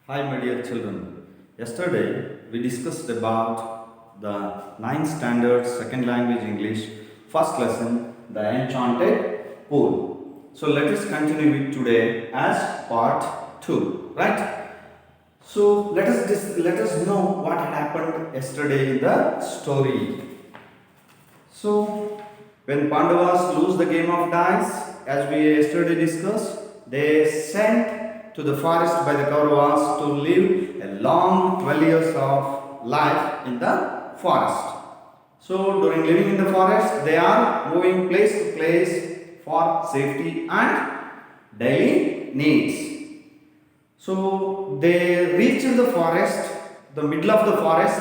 Hi, my dear children. Yesterday we discussed about the ninth standard second language English first lesson, the enchanted pool. So let us continue it today as part 2, right? So let us know what happened yesterday in the story. So when Pandavas lose the game of dice, as we yesterday discussed, they sent to the forest by the Kauravas to live a long 12 years of life in the forest. So during living in the forest, they are moving place to place for safety and daily needs. So they reached the forest, the middle of the forest,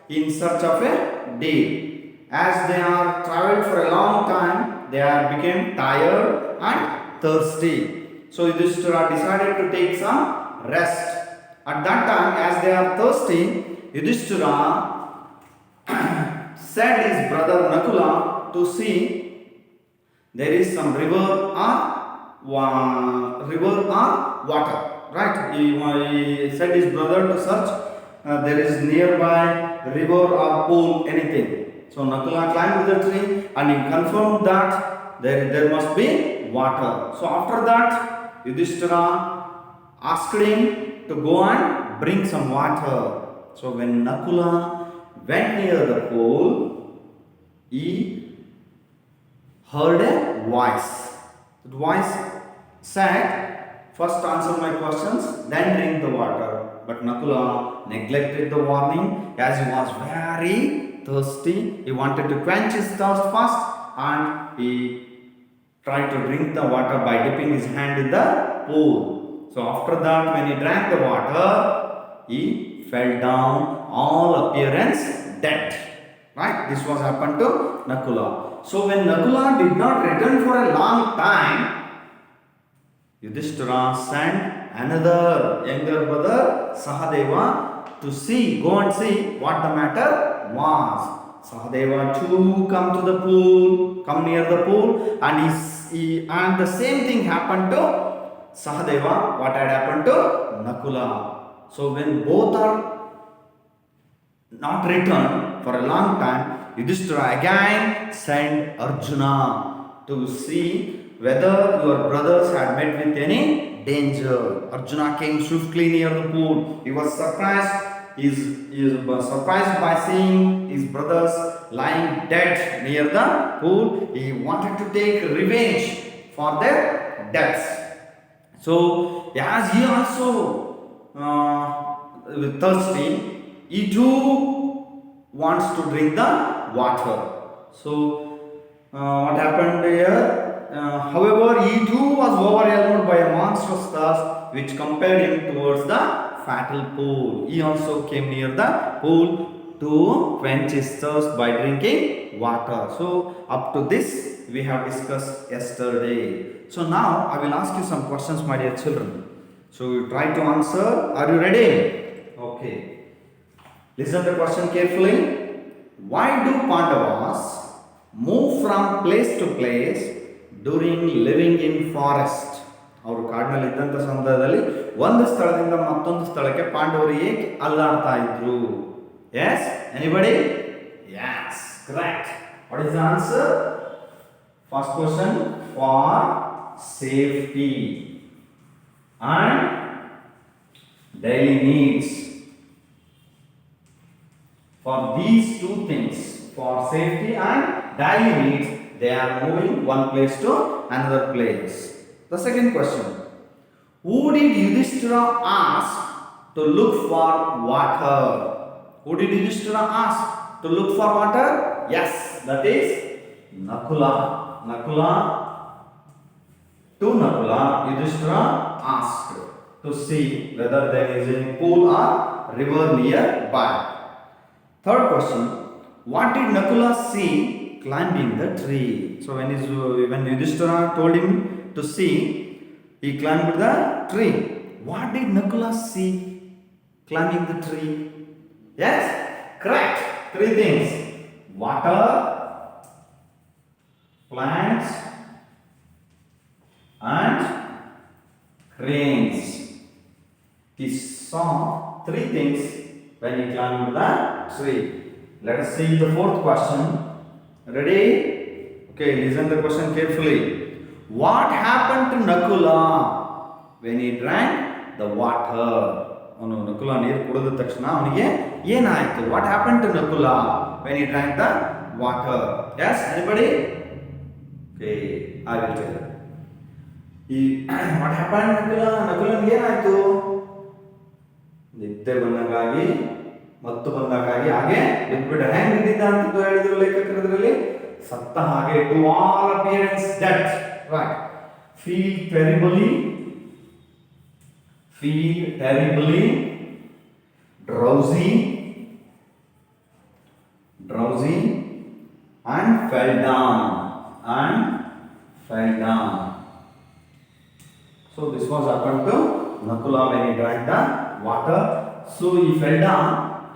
in search of a deer. As they are traveled for a long time, they are became tired and thirsty. So Yudhishthira decided to take some rest. At that time, as they are thirsty, Yudhishthira sent his brother Nakula to see there is some river or water, right? He sent his brother to search there is nearby river or pool, anything. So Nakula climbed the tree and he confirmed that there must be water. So after that, Yudhishthira asked him to go and bring some water. So when Nakula went near the pool, he heard a voice. The voice said, "First answer my questions, then drink the water." But Nakula neglected the warning as he was very thirsty. He wanted to quench his thirst first and he tried to drink the water by dipping his hand in the pool. So after that, when he drank the water, he fell down, all appearance dead. Right? This was happened to Nakula. So when Nakula did not return for a long time, Yudhishthira sent another younger brother, Sahadeva, to go and see what the matter was. Sahadeva too come to the pool, come near the pool, and and the same thing happened to Sahadeva, what had happened to Nakula. So when both are not returned for a long time, Yudhishthira again sent Arjuna to see whether your brothers had met with any danger. Arjuna came swiftly near the pool. He was surprised. He was surprised by seeing his brothers lying dead near the pool. He wanted to take revenge for their deaths. So, as he also thirsty, he too wants to drink the water. So, what happened here? However, he too was overwhelmed by a monstrous thirst which compelled him towards the fatal pool. He also came near the pool to quench his thirst by drinking water. So, up to this, we have discussed yesterday. So, now I will ask you some questions, my dear children. So, you try to answer. Are you ready? Okay. Listen to the question carefully. Why do Pandavas move from place to place during living in forest? ಅವರು ಕಾಡಿನಲ್ಲಿ ಇದ್ದಂಥ ಸಂದರ್ಭದಲ್ಲಿ ಒಂದು ಸ್ಥಳದಿಂದ ಮತ್ತೊಂದು ಸ್ಥಳಕ್ಕೆ ಪಾಂಡವರು ಏಕೆ ಅಲ್ಲಾಡ್ತಾ ಇದ್ರು? Yes? Anybody? Yes, correct. What is the answer? First question, for safety and daily needs. For these two things, for safety and daily needs, they are moving one place to another place. The second question, who did Yudhishthira ask to look for water? Who did Yudhishthira ask to look for water? Yes, that is Nakula. To Nakula, Yudhishthira asked to see whether there is a pool or river nearby. Third question, what did Nakula see climbing the tree? So when Yudhishthira told him to see, he climbed the tree. What did Nakula see climbing the tree? Yes, correct. Three things: water, plants, and cranes. He saw three things when he climbed the tree. Let us see the fourth question. Ready? Okay, listen the question carefully. What happened to Nakula when he drank the water? ಅವನು ನಕುಲ ನೀರು ಕುಡಿದ ತಕ್ಷಣ ಅವನಿಗೆ ಏನಾಯಿತು? What happened to Nakula when he drank the water? Yes, anybody? Okay, I will tell you. What happened ನಕುಲನಿಗೆ ಏನಾಯಿತು? ನಿದ್ದೆ ಬಂದಾಗಿ ಮತ್ತು ಬಂದಾಗಿ ಹಾಗೆ ಬಿಟ್ಬಿಟ್ಟ. ಹೆಂಗ್ ಬಿದ್ದಿದ್ದ ಅಂತ ಹೇಳಿದ್ರು ಲೇಖಕರದ್ರಲ್ಲಿ? ಸತ್ತ ಹಾಗೆ, to all appearance dead. Right. Feel terribly, drowsy, and fell down. So this was happened to Nakula when he drank the water. So he fell down.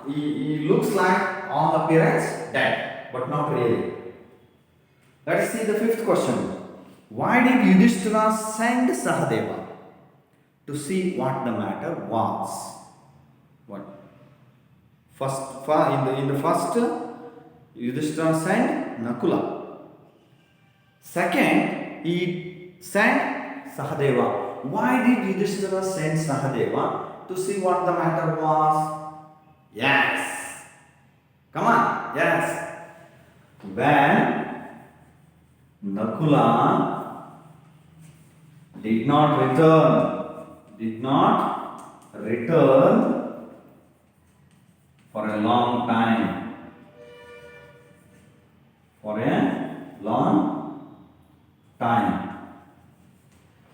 He looks like on appearance dead, but not really. Let's see the fifth question. Why did Yudhishthira send Sahadeva to see what the matter was? What? In the first, Yudhishthira sent Nakula. Second, he sent Sahadeva. Why did Yudhishthira send Sahadeva to see what the matter was? Yes. Come on. Yes. When Nakula did not return for a long time.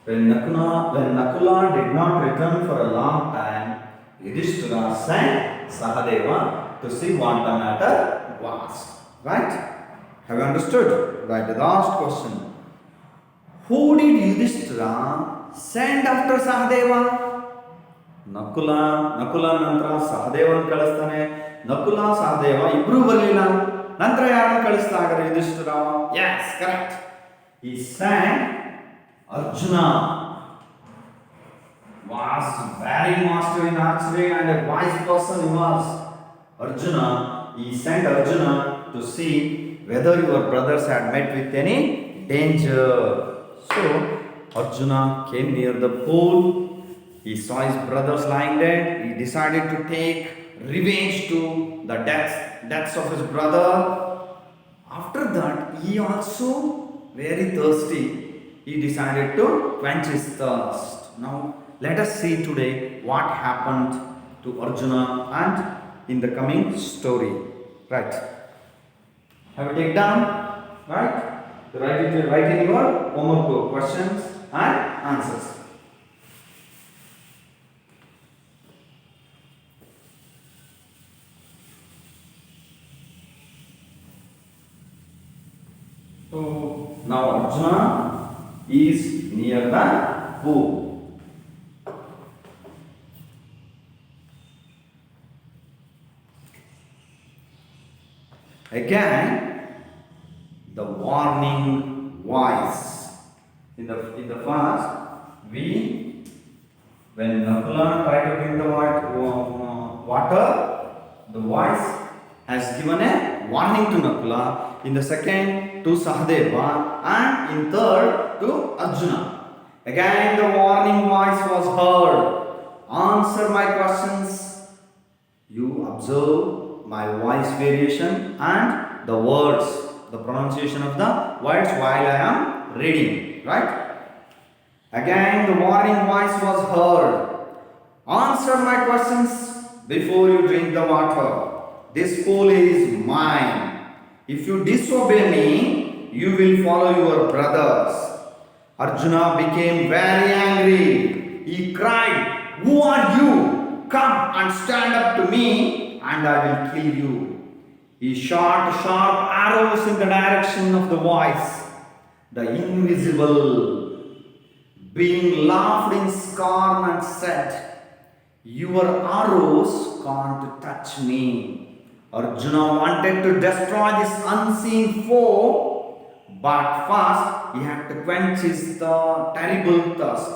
When Nakula did not return for a long time, Yudhishthira sent Sahadeva to see what the matter was. Right? Have you understood? Right. The last question. Who did Yudhishthira send after Sahadeva? Nakula ನಂತರ ಸಹದೇವನ ಕಳಿಸ್ತಾನೆ. ನಕುಲ ಸಹದೇವ ಇಬ್ರು ಬರಲಿಲ್ಲ. ನಂತರ ಯಾರನ್ನು ಕಳಿಸ್ತಾರೆ Yudhishthira? Yes, correct. He sent Arjuna. Was very master in archery and a wise person he was. He sent Arjuna to see whether your brothers had met with any danger. So Arjuna came near the pool. He saw his brothers lying dead. He decided to take revenge to the deaths of his brother. After that, he also very thirsty. He decided to quench his thirst. Now let us see today what happened to Arjuna and in the coming story. Right. Have you taken down? Right? Write in your homework book questions and answers. So now Arjuna is near the pool. Again, the warning voice. In the first, when Nakula tried to drink the water, the voice has given a warning to Nakula. In the second, to Sahadeva, and in third, to Arjuna. Again, the warning voice was heard. Answer my questions. You observe my voice variation and the words, the pronunciation of the words while I am reading. Right? Again, the warning voice was heard. Answer my questions before you drink the water. This pool is mine. If you disobey me, you will follow your brothers. Arjuna became very angry. He cried, "Who are you? Come and stand up to me and I will kill you." He shot sharp arrows in the direction of the voice. The invisible being laughed in scorn and said, "Your arrows can't touch me." Arjuna wanted to destroy this unseen foe, but first he had to quench his terrible thirst.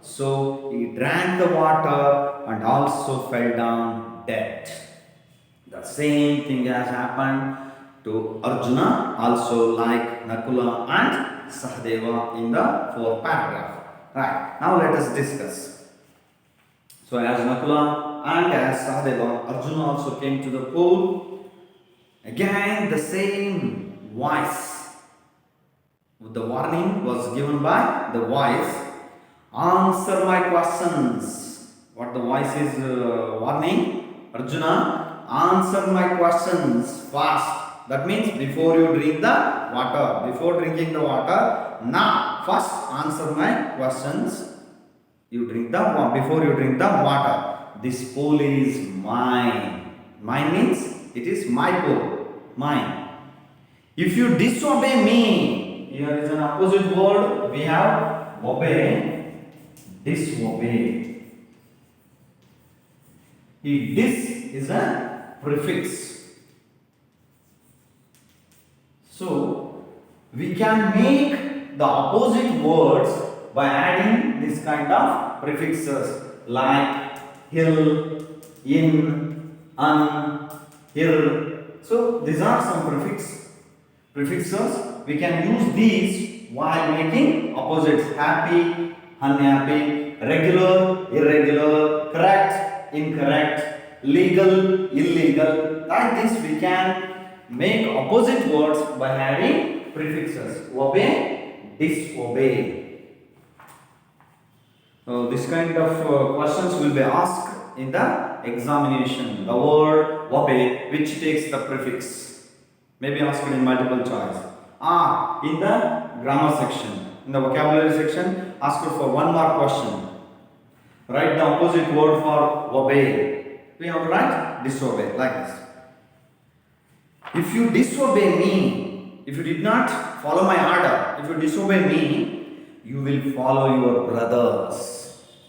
So he drank the water and also fell down dead. The same thing has happened to Arjuna, also like Nakula and Sahadeva in the fourth paragraph. Right, now let us discuss. So as Nakula and as Sahadeva, Arjuna also came to the pool. Again the same voice. The warning was given by the voice. Answer my questions. What the voice is warning? Arjuna, answer my questions fast. That means before you drink the water, before drinking the water, now first answer my questions. You drink the before you drink the water. This pool is mine. Mine means it is my pool, mine. If you disobey me, here is an opposite word. We have obey, disobey. This is a prefix. So we can make the opposite words by adding this kind of prefixes like hill, in, un, here. So these are some prefixes. We can use these while making opposites: happy, unhappy, regular, irregular, correct, incorrect, legal, illegal. Like this we can make opposite words by adding prefixes: obey, disobey. This kind of questions will be asked in the examination. The word obey, which takes the prefix, may be asked in multiple choice. In the grammar section, in the vocabulary section, asked for 1 mark question. Write the opposite word for obey. We have to write disobey like this. If you disobey me, if you did not follow my order, if you disobey me, you will follow your brothers.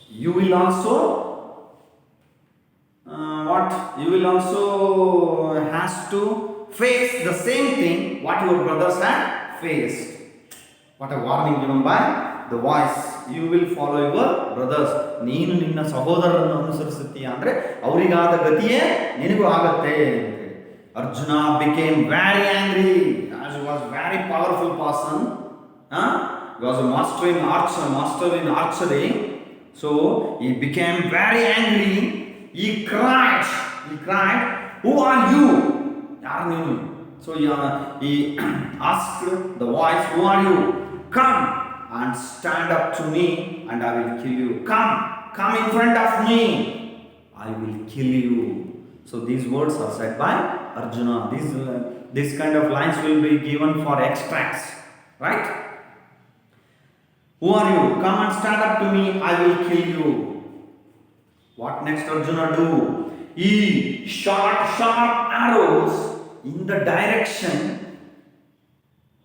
You will also you will also has to face the same thing what your brothers had faced. What a warning given by the voice. You will follow your brothers. ನೀನು ನಿನ್ನ ಸಹೋದರರನ್ನು ಅನುಸರಿಸುತ್ತೀಯ ಅಂದ್ರೆ ಅವರಿಗಾದ ಗತಿಯೇ ನಿನಗೂ ಆಗತ್ತೆ. Arjuna became very angry as he was very powerful person. He was a master in archery. So he became very angry. He cried, who are you? So he asked the voice, who are you? Come and stand up to me and I will kill you. Come in front of me, I will kill you. So these words are said by Arjuna. This kind of lines will be given for extracts, right? Who are you? Come and stand up to me, I will kill you. What next Arjuna do? He shot sharp arrows in the direction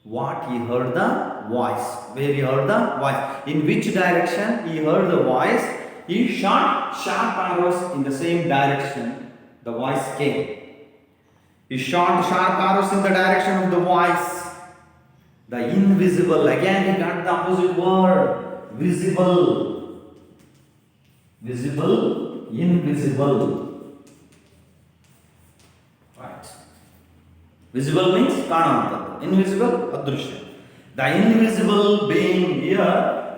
what he heard the voice. Where he heard the voice. In which direction he heard the voice? He shot sharp arrows in the same direction the voice came. He shot sharp arrows in the direction of the voice. The invisible, again he got the opposite word. Visible, invisible. Right. Visible means kanavantadu. Invisible, adrushya. The invisible being here,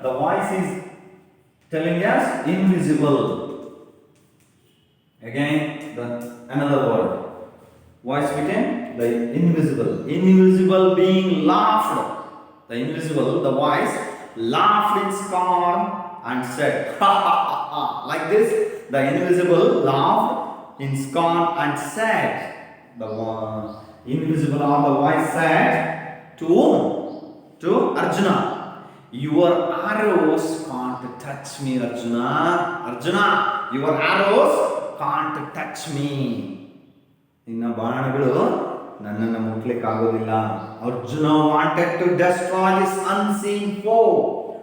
the voice is telling us invisible. Again, another word. Voice became the invisible. Invisible being laughed. The invisible, the voice, laughed in scorn and said, ha ha ha ha. Like this, the invisible laughed in scorn and said, the invisible or the voice said to whom? To Arjuna. Your arrows can't touch me, Arjuna. Arjuna, your arrows can't touch me. ನಿನ್ನ ಬಾಣಗಳು ನನ್ನನ್ನು ಮುಟ್ಲಿಕ್ಕಾಗೋದಿಲ್ಲ. Arjuna wanted to destroy this unseen foe.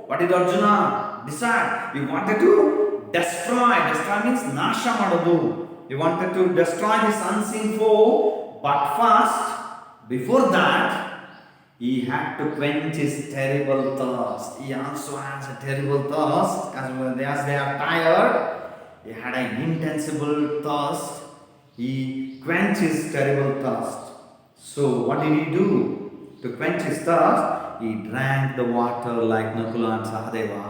What did Arjuna decide? He wanted to destroy. Destroy means nasha ಮಾಡೋದು. He wanted to destroy this unseen foe. But first, before that, He had to quench his terrible thirst. He also has a terrible thirst as they are tired. He had an insensible thirst. He quenched his terrible thirst. So what did he do? To quench his thirst, he drank the water like Nakula and Sahadeva.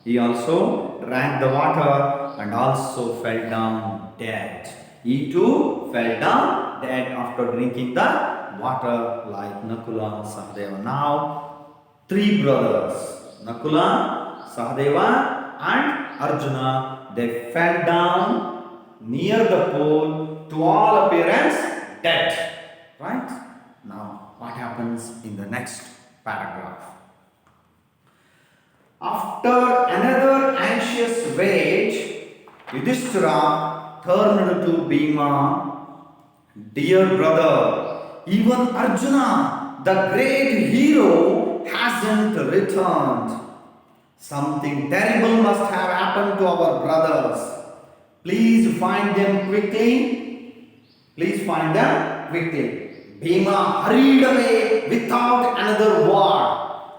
He also drank the water and also fell down dead. He too fell down dead after drinking the water like Nakula and Sahadeva. Now, three brothers, Nakula, Sahadeva and Arjuna, they fell down near the pool, to all appearance dead. Right? Now, what happens in the next paragraph? After another anxious wait, Yudhishthira turned to Bhima. Dear brother, even Arjuna, the great hero, hasn't returned. Something terrible must have happened to our brothers. Please find them quickly. Please find them quickly. Bhima hurried away without another word.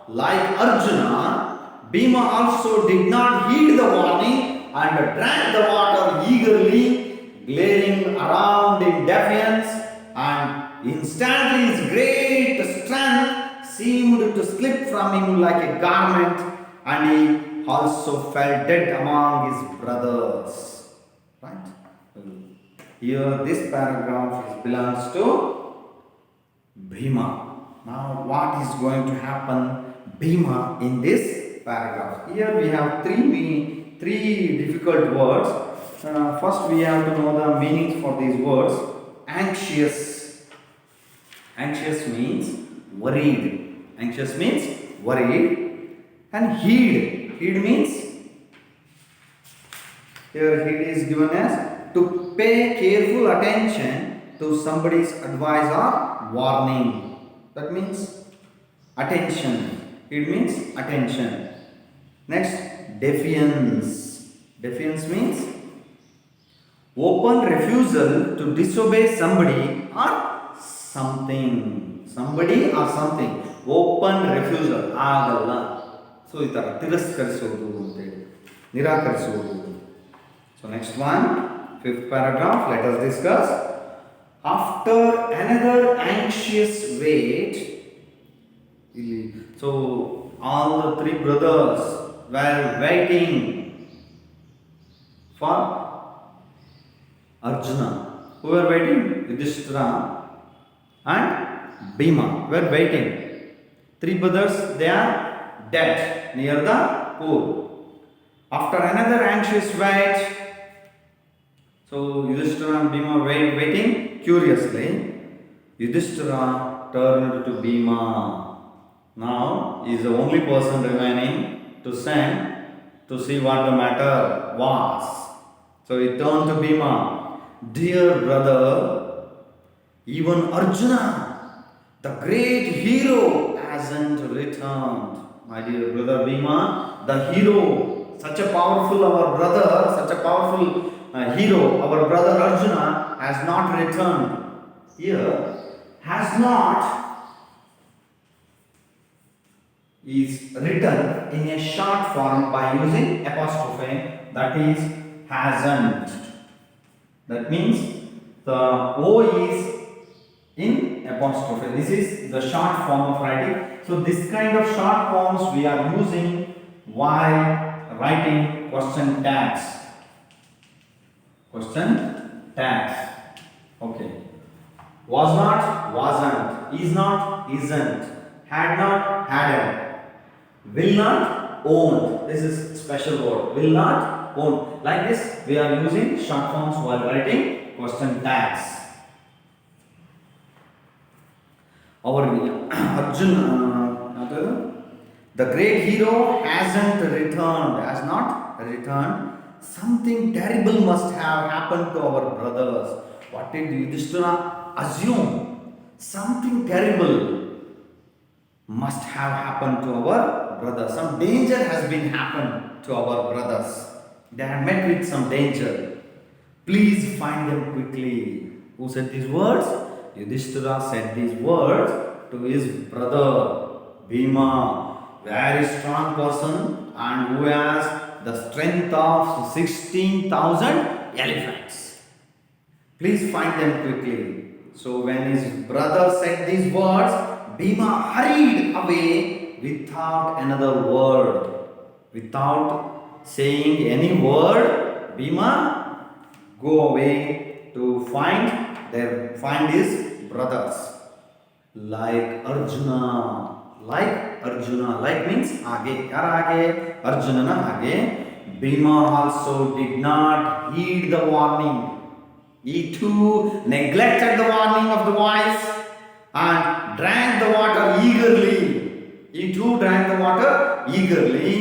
Like Arjuna, Bhima also did not heed the warning and drank the water eagerly, glaring around in defiance, and instantly his great strength seemed to slip from him like a garment, and he also fell dead among his brothers. Right? Here, this paragraph belongs to Bhima. Now, what is going to happen Bhima in this paragraph? Here we have three difficult words. First, we have to know the meanings for these words. Anxious. Anxious means worried. Anxious means worried. And heed. Heed means, here heed is given as to pay careful attention to somebody's advice or warning. That means attention. It means attention. Next, defiance. Defiance means open refusal to disobey somebody or something. Somebody or something. Open refusal. ಆಗಲ್ಲ. So ಈ ಥರ ತಿರಸ್ಕರಿಸೋದು ಅಂತೇಳಿ ನಿರಾಕರಿಸುವುದು. So next one, fifth paragraph, let us discuss. After another anxious wait, so all the three brothers were waiting for Arjuna. Who were waiting? Yudhishthira and Bhima were waiting. Three brothers, they are dead near the pool. After another anxious wait, so Yudhishthira and Bhima were waiting curiously. Yudhishthira turned to Bhima. Now he is the only person remaining to send to see what the matter was. So he turned to Bhima. Dear brother, even Arjuna, the great hero, hasn't returned. My dear brother Bhima, the hero, such a powerful our brother, such a powerful hero, our brother Arjuna has not returned. Here, has not is written in a short form by using apostrophe, that is hasn't. That means the O is in apostrophe. This is the short form of writing. So this kind of short forms we are using while writing question tags. Question tags. Okay. Was not, wasn't. Is not, isn't. Had not, hadn't. Will not, owned. This is special word. Will not, owned. Like this, we are using short forms while writing question tags. Our Arjuna, the great hero hasn't returned, has not returned. Something terrible must have happened to our brothers. What did Yudhishthira assume? Something terrible must have happened to our brothers. Some danger has been happened to our brothers. They have met with some danger. Please find them quickly. Who said these words? Yudhishthira said these words to his brother Bhima, very strong person and who has the strength of 16,000 elephants. Please find them quickly. So when his brother said these words, Bhima hurried away without another word. Without saying any word, Bhima go away to find his brothers. Like Arjuna, like means आगे, यार आगे, Arjuna ना आगे. Bhima also did not heed the warning. He too neglected the warning of the voice and drank the water eagerly. He too drank the water eagerly,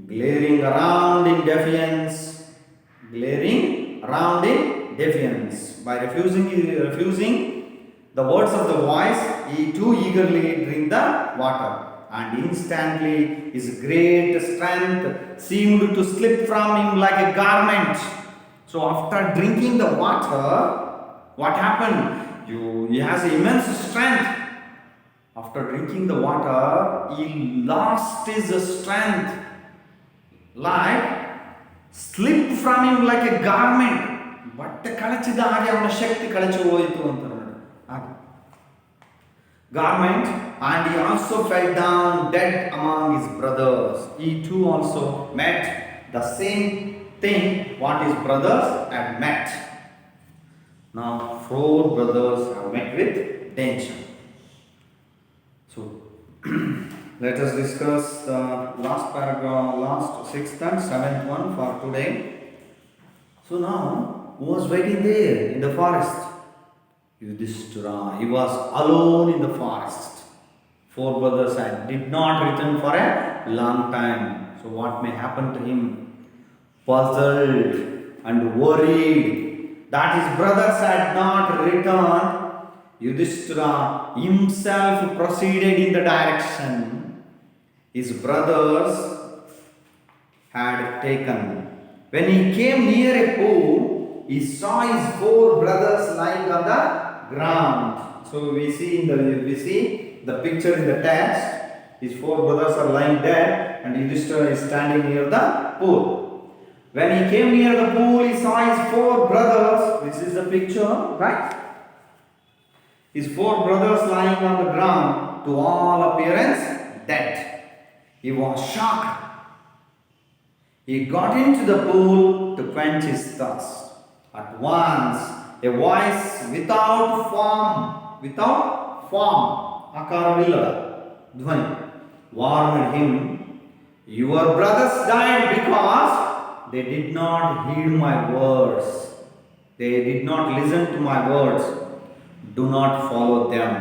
glaring around in defiance. By refusing the words of the voice, he too eagerly drank the water. And instantly his great strength seemed to slip from him like a garment. So after drinking the water, what happened? He has immense strength. After drinking the water, he lost his strength, like slipped from him like a garment. ಬಟ್ಟೆ ಕಳಚಿದ ಹಾಗೆ ಅವನ ಶಕ್ತಿ ಕಳಚಿ ಹೋಯಿತು ಅಂತ ನೋಡಿ. Garment, and he also fell down dead among his brothers. He too also met the same thing what his brothers had met. Now 4 brothers have met with danger. So let us discuss the last paragraph, last 6th and 7th one for today. So now, who was waiting there in the forest? Yudhishthira. He was alone in the forest. 4 brothers did not return for a long time. So what may happen to him? Puzzled and worried that his brothers had not returned, Yudhishthira himself proceeded in the direction his brothers had taken. When he came near a pool, he saw his 4 brothers lying on the ground. So we see the picture in the text. His 4 brothers are lying dead, and Yudhishthira is standing near the pool. When he came near the pool, he saw his 4 brothers. This is the picture, right? His 4 brothers lying on the ground, to all appearance dead. He was shocked. He got into the pool to quench his thirst. At once, a voice without form, akaravillada, dhvani, warned him, "Your brothers died because they did not heed my words. They did not listen to my words. Do not follow them.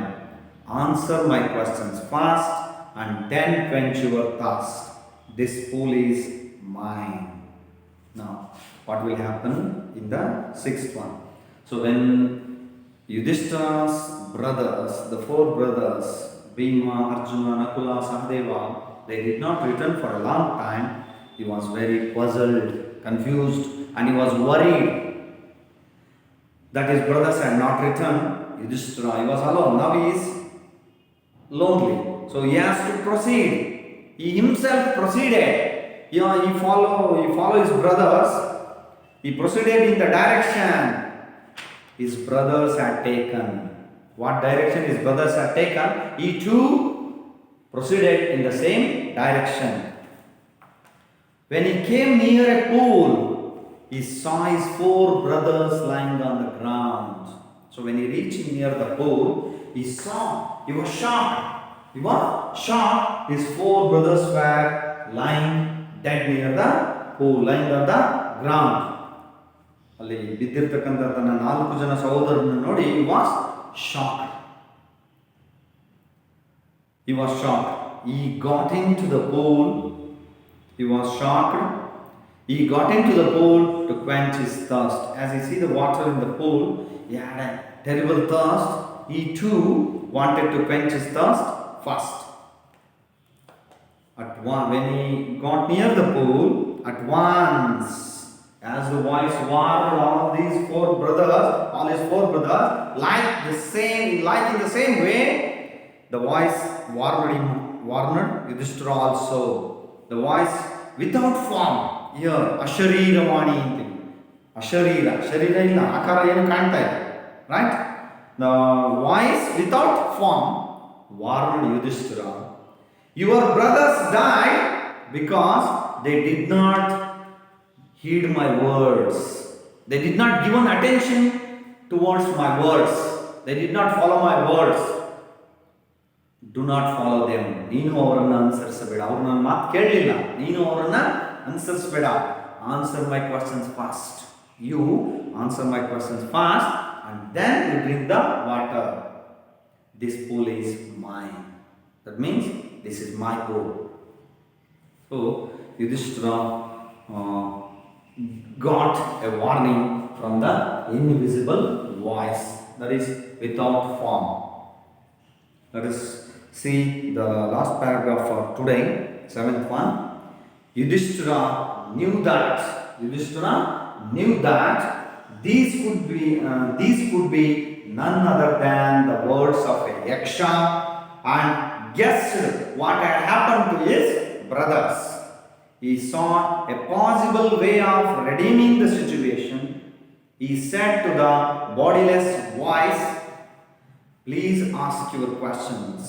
Answer my questions first and then quench your thirst. This pool is mine." Now, what will happen in the 6th one? So when Yudhishthira's brothers, the 4 brothers, Bhima, Arjuna, Nakula, Sahadeva, they did not return for a long time. He was very puzzled, confused, and he was worried that his brothers had not returned. Yudhishthira, he was alone. Now he is lonely. So he has to proceed. He himself proceeded. He follow his brothers. He proceeded in the direction his brothers had taken. What direction his brothers had taken, he too proceeded in the same direction. When he came near a pool, he saw his 4 brothers lying on the ground. So when he reached near the pool, he was shocked. His 4 brothers were lying dead near the pool, lying on the ground. ಅಲ್ಲಿ ಬಿದ್ದಿರ್ತಕ್ಕಂಥ ತನ್ನ 4 ಜನ ಸಹೋದರರನ್ನು ನೋಡಿ he was shocked. He got into the pool. He was shocked. He got into the pool to quench his thirst. As he see the water in the pool, he had a terrible thirst. He too wanted to quench his thirst first. When he got near the pool, at once, as the voice warned all his 4 brothers, like in the same way, The voice warned Yudhishthira also. The voice without form. Here, Ashariravani antivi. Sharira illa, akara ಏನು ಕಾಣ್ತಾ ಇದೆ. Right? The voice without form warned Yudhishthira. Your brothers died because they did not heed my words. They did not give attention towards my words. They did not follow my words. Do not follow them. ನೀನು ಅವರನ್ನು ಅನುಸರಿಸಬೇಡ. ಅವರು ನನ್ನ ಮಾತು ಕೇಳಲಿಲ್ಲ. ನೀನು ಅವರನ್ನು ಅನುಸರಿಸಬೇಡ. Answer my questions fast. You answer my questions fast and then you drink the water. This pool is mine. That means this is my pool. So Yudhishthira got a warning from the invisible voice, that is without form. Let us see the last paragraph for today, 7th one. Yudhishthira knew that these could be none other than the words of a yaksha, and guessed what had happened to his brothers. He saw a possible way of redeeming the situation. He said to the bodiless voice, please ask your questions.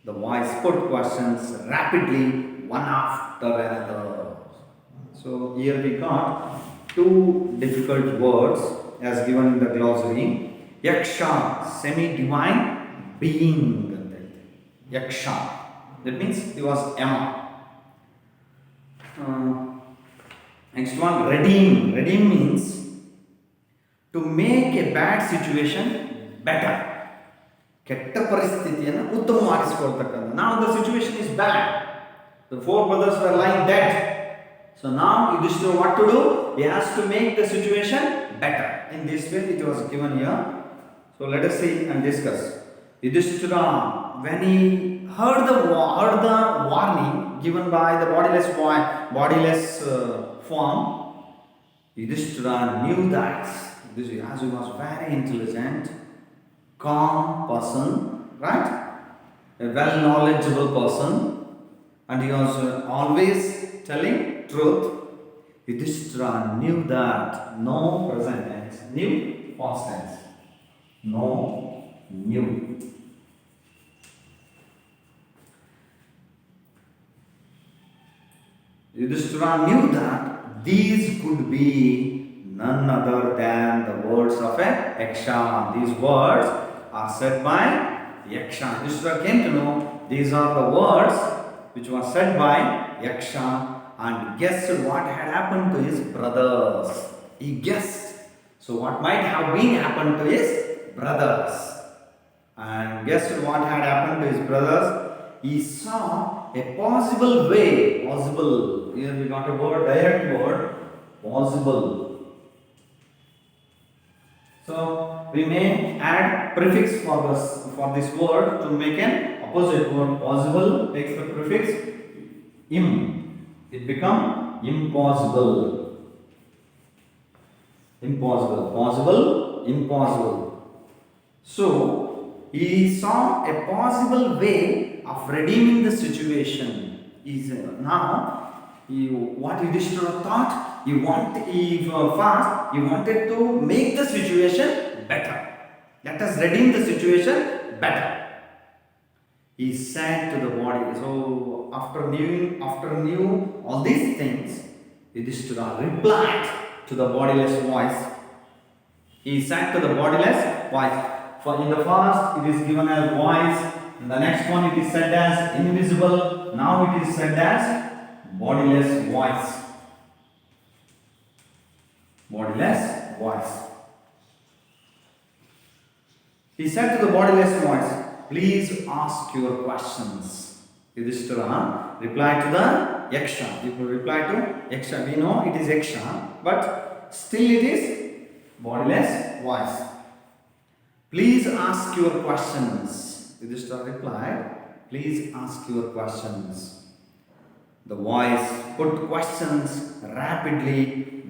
The voice put questions rapidly, one after another. So here we got two difficult words as given in the glossary. Yaksha, semi-divine being. Yaksha. That means he was Yama. Next one, redeem. Redeem means to make a bad situation better. ಕೆಟ್ಟ ಪರಿಸ್ಥಿತಿಯನ್ನು ಉತ್ತಮವಾಗಿಸಿಕೊಳ್ತಕ್ಕಂಥ. Now the situation is bad. The four brothers were lying dead. So now Yudhishthira what to do? He has to make the situation better. In this way it was given here. So let us see and discuss. Yudhishthira, when he heard the warning given by the bodiless form, Yudhishthira knew that as he was very intelligent, calm person, right? A well knowledgeable person, and he was always telling truth. Yudhishthira knew that no present tense, knew past tense. No, knew. Yudhishthira knew that these could be none other than the words of a yaksha. These words are said by yaksha. Yudhishthira came to know these are the words which were said by yaksha, and guessed what had happened to his brothers. He guessed. So what might have been happened to his brothers, and guessed what had happened to his brothers. He saw a possible way. Possible. Here we got a word, direct word. Possible. So we may add prefix for this word to make an opposite word. Possible takes the prefix im. It becomes impossible. Impossible. Possible. Impossible. So he saw a possible way of redeeming the situation. What Yudhishthira thought, he wanted to make the situation better. Let us redeem the situation better. He said to the body. So after knew all these things, Yudhishthira replied to the bodiless voice. He said to the bodiless voice. For in the first it is given as voice, in the next one it is said as invisible. Now it is said as bodiless voice. Bodiless voice. He said to the bodiless voice, please ask your questions. Yudhishthira replied to the yaksha. You could reply to yaksha. We know it is yaksha, but still it is bodiless voice. Please ask your questions. Yudhishthira replied, please ask your questions. The voice put questions rapidly,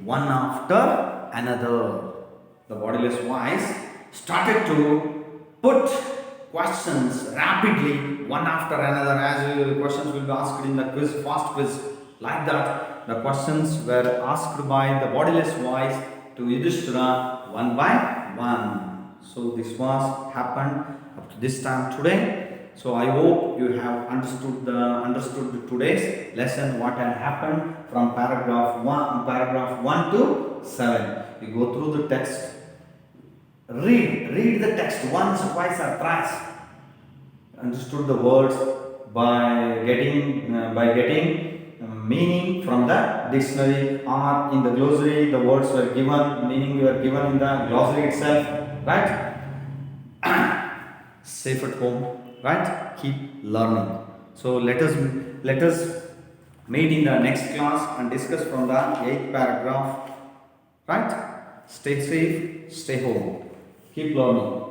one after another. The bodiless voice started to put questions rapidly, one after another, as questions will be asked in the quiz, fast quiz, like that. The questions were asked by the bodiless voice to Yudhishthira one by one. So this was happened up to this time today. So I hope you have understood today's lesson, what had happened from paragraph 1 to 7. We go through the text. Read the text once, twice or thrice. Understood the words by getting meaning from the dictionary, or in the glossary the words were given, meaning were given in the glossary itself, right? Safe at home, right? Keep learning. So let us meet in the next class and discuss from the 8th paragraph, right? Stay safe, stay home, keep learning.